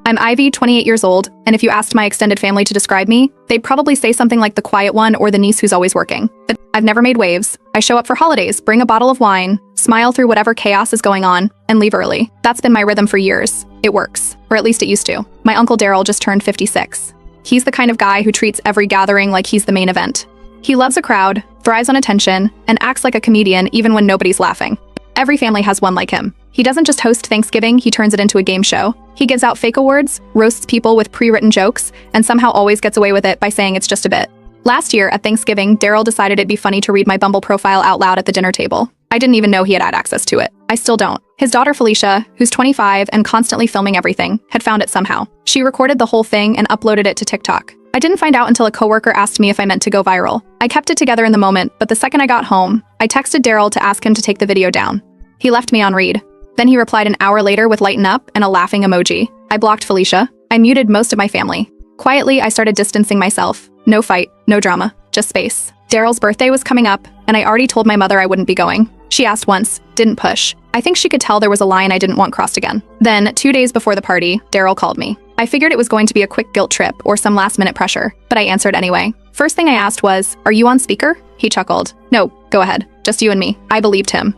I'm Ivy, 28 years old, and if you asked my extended family to describe me, they'd probably say something like the quiet one or the niece who's always working. But I've never made waves. I show up for holidays, bring a bottle of wine, smile through whatever chaos is going on, and leave early. That's been my rhythm for years. It works. Or at least it used to. My uncle Daryl just turned 56. He's the kind of guy who treats every gathering like he's the main event. He loves a crowd, thrives on attention, and acts like a comedian even when nobody's laughing. Every family has one like him. He doesn't just host Thanksgiving, he turns it into a game show. He gives out fake awards, roasts people with pre-written jokes, and somehow always gets away with it by saying it's just a bit. Last year, at Thanksgiving, Daryl decided it'd be funny to read my Bumble profile out loud at the dinner table. I didn't even know he had access to it. I still don't. His daughter Felicia, who's 25 and constantly filming everything, had found it somehow. She recorded the whole thing and uploaded it to TikTok. I didn't find out until a coworker asked me if I meant to go viral. I kept it together in the moment, but the second I got home, I texted Daryl to ask him to take the video down. He left me on read. Then he replied an hour later with lighten up and a laughing emoji. I blocked Felicia. I muted most of my family. Quietly, I started distancing myself. No fight, no drama, just space. Daryl's birthday was coming up, and I already told my mother I wouldn't be going. She asked once, didn't push. I think she could tell there was a line I didn't want crossed again. Then, 2 days before the party, Daryl called me. I figured it was going to be a quick guilt trip or some last-minute pressure, but I answered anyway. First thing I asked was, "Are you on speaker?" He chuckled. "No, go ahead. Just you and me." I believed him.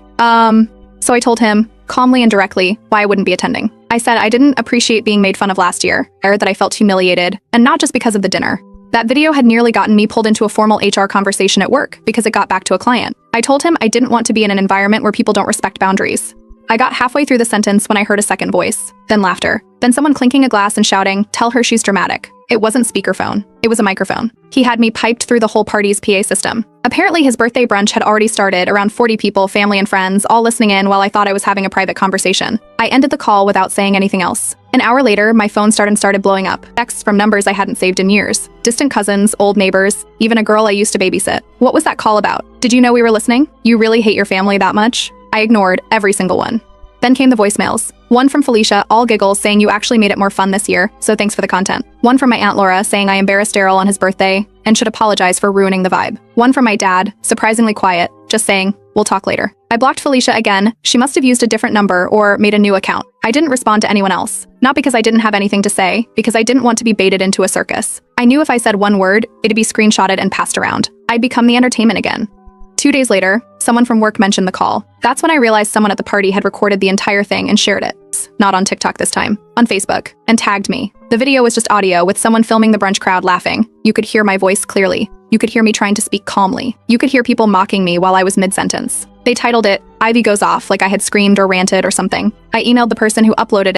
So I told him, calmly and directly, why I wouldn't be attending. I said I didn't appreciate being made fun of last year, or that I felt humiliated, and not just because of the dinner. That video had nearly gotten me pulled into a formal HR conversation at work because it got back to a client. I told him I didn't want to be in an environment where people don't respect boundaries. I got halfway through the sentence when I heard a second voice, then laughter, then someone clinking a glass and shouting, "Tell her she's dramatic." It wasn't speakerphone. It was a microphone. He had me piped through the whole party's PA system. Apparently his birthday brunch had already started, around 40 people, family and friends, all listening in while I thought I was having a private conversation. I ended the call without saying anything else. An hour later, my phone started blowing up. Texts from numbers I hadn't saved in years. Distant cousins, old neighbors, even a girl I used to babysit. What was that call about? Did you know we were listening? You really hate your family that much? I ignored every single one. Then came the voicemails. One from Felicia, all giggles, saying you actually made it more fun this year, so thanks for the content. One from my Aunt Laura, saying I embarrassed Daryl on his birthday and should apologize for ruining the vibe. One from my dad, surprisingly quiet, just saying, "We'll talk later." I blocked Felicia again. She must have used a different number or made a new account. I didn't respond to anyone else. Not because I didn't have anything to say, because I didn't want to be baited into a circus. I knew if I said one word, it'd be screenshotted and passed around. I'd become the entertainment again. 2 days later, someone from work mentioned the call. That's when I realized someone at the party had recorded the entire thing and shared it. Not on TikTok this time, on Facebook, and tagged me. The video was just audio with someone filming the brunch crowd laughing. You could hear my voice clearly. You could hear me trying to speak calmly. You could hear people mocking me while I was mid-sentence. They titled it, "Ivy Goes Off," like I had screamed or ranted or something. I emailed the person who uploaded it